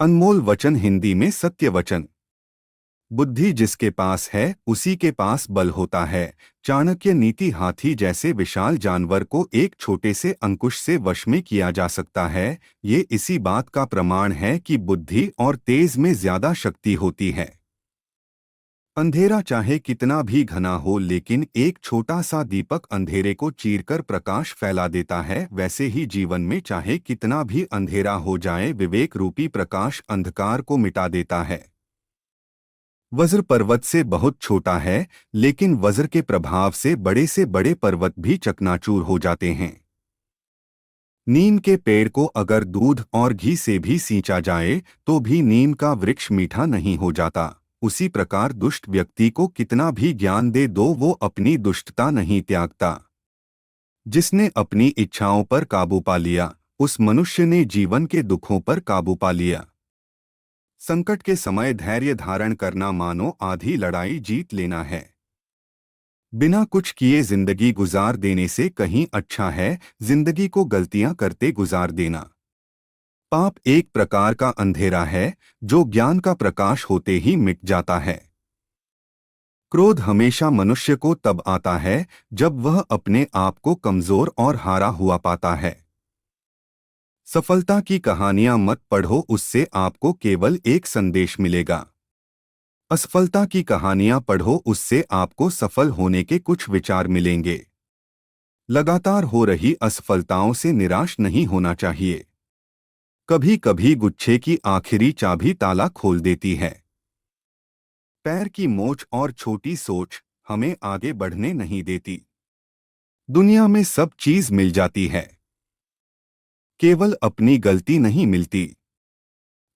अनमोल वचन, हिंदी में सत्य वचन। बुद्धि जिसके पास है उसी के पास बल होता है। चाणक्य नीति। हाथी जैसे विशाल जानवर को एक छोटे से अंकुश से वश में किया जा सकता है। ये इसी बात का प्रमाण है कि बुद्धि और तेज में ज्यादा शक्ति होती है। अंधेरा चाहे कितना भी घना हो, लेकिन एक छोटा सा दीपक अंधेरे को चीरकर प्रकाश फैला देता है। वैसे ही जीवन में चाहे कितना भी अंधेरा हो जाए, विवेक रूपी प्रकाश अंधकार को मिटा देता है। वज्र पर्वत से बहुत छोटा है, लेकिन वज्र के प्रभाव से बड़े पर्वत भी चकनाचूर हो जाते हैं। नीम के पेड़ को अगर दूध और घी से भी सींचा जाए तो भी नीम का वृक्ष मीठा नहीं हो जाता। उसी प्रकार दुष्ट व्यक्ति को कितना भी ज्ञान दे दो, वो अपनी दुष्टता नहीं त्यागता। जिसने अपनी इच्छाओं पर काबू पा लिया, उस मनुष्य ने जीवन के दुखों पर काबू पा लिया। संकट के समय धैर्य धारण करना मानो आधी लड़ाई जीत लेना है। बिना कुछ किए जिंदगी गुजार देने से कहीं अच्छा है जिंदगी को गलतियां करते गुजार देना। पाप एक प्रकार का अंधेरा है जो ज्ञान का प्रकाश होते ही मिट जाता है। क्रोध हमेशा मनुष्य को तब आता है जब वह अपने आप को कमजोर और हारा हुआ पाता है। सफलता की कहानियां मत पढ़ो, उससे आपको केवल एक संदेश मिलेगा। असफलता की कहानियां पढ़ो, उससे आपको सफल होने के कुछ विचार मिलेंगे। लगातार हो रही असफलताओं से निराश नहीं होना चाहिए। कभी कभी गुच्छे की आखिरी चाबी ताला खोल देती है। पैर की मोच और छोटी सोच हमें आगे बढ़ने नहीं देती। दुनिया में सब चीज मिल जाती है, केवल अपनी गलती नहीं मिलती।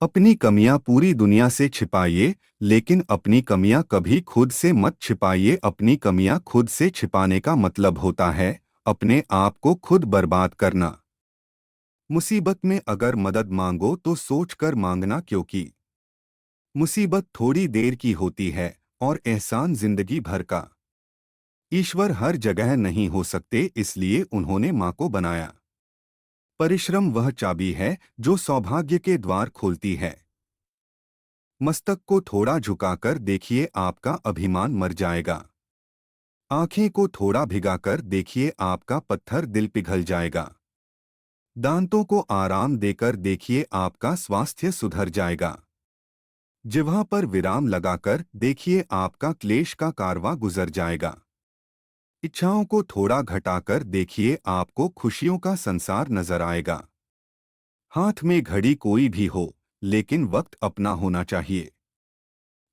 अपनी कमियां पूरी दुनिया से छिपाइए, लेकिन अपनी कमियां कभी खुद से मत छिपाइए। अपनी कमियां खुद से छिपाने का मतलब होता है अपने आप को खुद बर्बाद करना। मुसीबत में अगर मदद मांगो तो सोचकर मांगना, क्योंकि मुसीबत थोड़ी देर की होती है और एहसान जिंदगी भर का। ईश्वर हर जगह नहीं हो सकते, इसलिए उन्होंने माँ को बनाया। परिश्रम वह चाबी है जो सौभाग्य के द्वार खोलती है। मस्तक को थोड़ा झुकाकर देखिए, आपका अभिमान मर जाएगा। आंखें को थोड़ा भिगाकर देखिए, आपका पत्थर दिल पिघल जाएगा। दांतों को आराम देकर देखिए, आपका स्वास्थ्य सुधर जाएगा। जिह्वा पर विराम लगाकर देखिए, आपका क्लेश का कारवां गुजर जाएगा। इच्छाओं को थोड़ा घटाकर देखिए, आपको खुशियों का संसार नजर आएगा। हाथ में घड़ी कोई भी हो, लेकिन वक्त अपना होना चाहिए।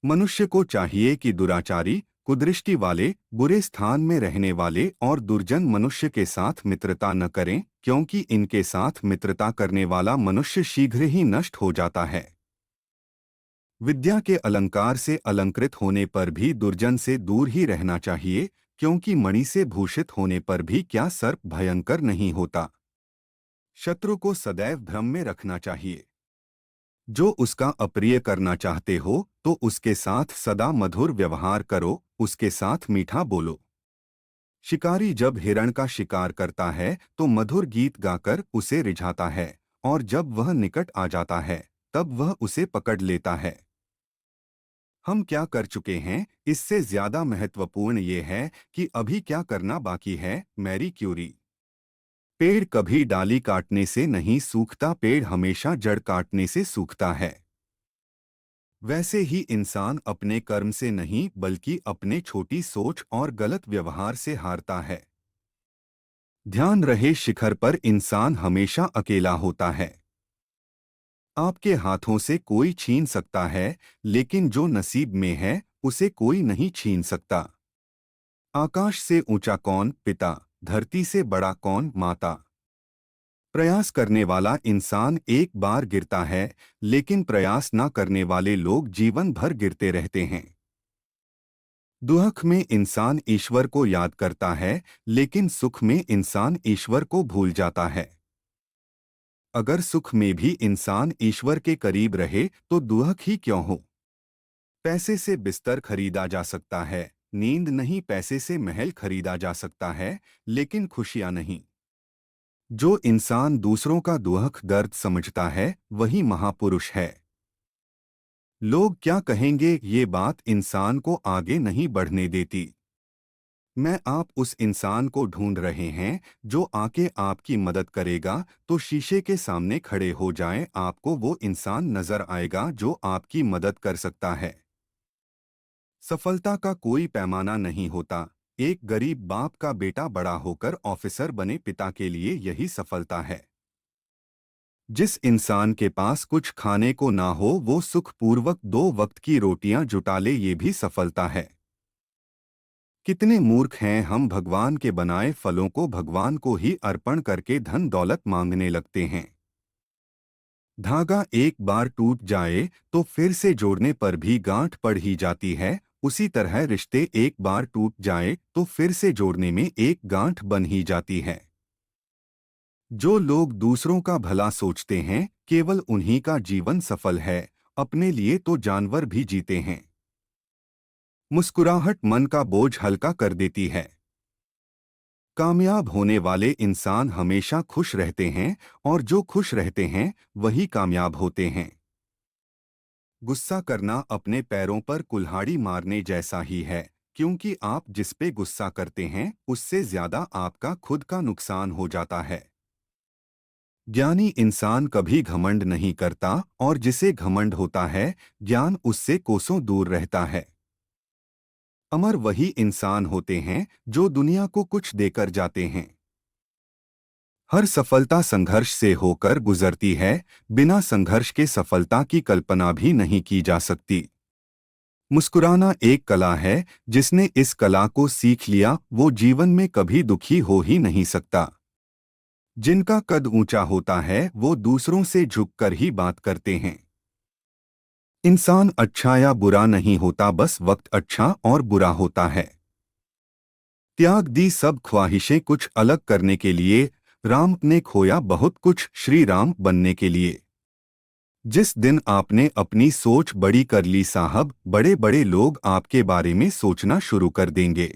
मनुष्य को चाहिए कि दुराचारी, कुदृष्टि वाले, बुरे स्थान में रहने वाले और दुर्जन मनुष्य के साथ मित्रता न करें, क्योंकि इनके साथ मित्रता करने वाला मनुष्य शीघ्र ही नष्ट हो जाता है। विद्या के अलंकार से अलंकृत होने पर भी दुर्जन से दूर ही रहना चाहिए, क्योंकि मणि से भूषित होने पर भी क्या सर्प भयंकर नहीं होता। शत्रु को सदैव भ्रम में रखना चाहिए। जो उसका अप्रिय करना चाहते हो तो उसके साथ सदा मधुर व्यवहार करो, उसके साथ मीठा बोलो। शिकारी जब हिरण का शिकार करता है तो मधुर गीत गाकर उसे रिझाता है, और जब वह निकट आ जाता है तब वह उसे पकड़ लेता है। हम क्या कर चुके हैं, इससे ज्यादा महत्वपूर्ण ये है कि अभी क्या करना बाकी है। Marie Curie. पेड़ कभी डाली काटने से नहीं सूखता, पेड़ हमेशा जड़ काटने से सूखता है। वैसे ही इंसान अपने कर्म से नहीं बल्कि अपने छोटी सोच और गलत व्यवहार से हारता है। ध्यान रहे, शिखर पर इंसान हमेशा अकेला होता है। आपके हाथों से कोई छीन सकता है, लेकिन जो नसीब में है उसे कोई नहीं छीन सकता। आकाश से ऊंचा कौन पिता, धरती से बड़ा कौन माता। प्रयास करने वाला इंसान एक बार गिरता है, लेकिन प्रयास न करने वाले लोग जीवन भर गिरते रहते हैं। दुख में इंसान ईश्वर को याद करता है, लेकिन सुख में इंसान ईश्वर को भूल जाता है। अगर सुख में भी इंसान ईश्वर के करीब रहे तो दुख ही क्यों हो। पैसे से बिस्तर खरीदा जा सकता है, नींद नहीं। पैसे से महल खरीदा जा सकता है, लेकिन खुशियां नहीं। जो इंसान दूसरों का दुख दर्द समझता है वही महापुरुष है। लोग क्या कहेंगे, ये बात इंसान को आगे नहीं बढ़ने देती। मैं आप उस इंसान को ढूंढ रहे हैं जो आके आपकी मदद करेगा, तो शीशे के सामने खड़े हो जाएं, आपको वो इंसान नजर आएगा जो आपकी मदद कर सकता है। सफलता का कोई पैमाना नहीं होता। एक गरीब बाप का बेटा बड़ा होकर ऑफिसर बने पिता के लिए यही सफलता है। जिस इंसान के पास कुछ खाने को ना हो वो सुखपूर्वक 2 वक्त की रोटियां जुटा ले, ये भी सफलता है। कितने मूर्ख हैं हम, भगवान के बनाए फलों को भगवान को ही अर्पण करके धन दौलत मांगने लगते हैं। धागा एक बार टूट जाए तो फिर से जोड़ने पर भी गांठ पड़ ही जाती है। उसी तरह रिश्ते एक बार टूट जाए तो फिर से जोड़ने में एक गांठ बन ही जाती है। जो लोग दूसरों का भला सोचते हैं केवल उन्हीं का जीवन सफल है, अपने लिए तो जानवर भी जीते हैं। मुस्कुराहट मन का बोझ हल्का कर देती है। कामयाब होने वाले इंसान हमेशा खुश रहते हैं और जो खुश रहते हैं वही कामयाब होते हैं। गुस्सा करना अपने पैरों पर कुल्हाड़ी मारने जैसा ही है, क्योंकि आप जिस पे गुस्सा करते हैं उससे ज्यादा आपका खुद का नुकसान हो जाता है। ज्ञानी इंसान कभी घमंड नहीं करता और जिसे घमंड होता है ज्ञान उससे कोसों दूर रहता है। अमर वही इंसान होते हैं जो दुनिया को कुछ देकर जाते हैं। हर सफलता संघर्ष से होकर गुजरती है, बिना संघर्ष के सफलता की कल्पना भी नहीं की जा सकती। मुस्कुराना एक कला है, जिसने इस कला को सीख लिया वो जीवन में कभी दुखी हो ही नहीं सकता। जिनका कद ऊंचा होता है वो दूसरों से झुककर ही बात करते हैं। इंसान अच्छा या बुरा नहीं होता, बस वक्त अच्छा और बुरा होता है। त्याग दी सब ख्वाहिशें कुछ अलग करने के लिए, राम ने खोया बहुत कुछ श्री राम बनने के लिए। जिस दिन आपने अपनी सोच बड़ी कर ली साहब, बड़े बड़े लोग आपके बारे में सोचना शुरू कर देंगे।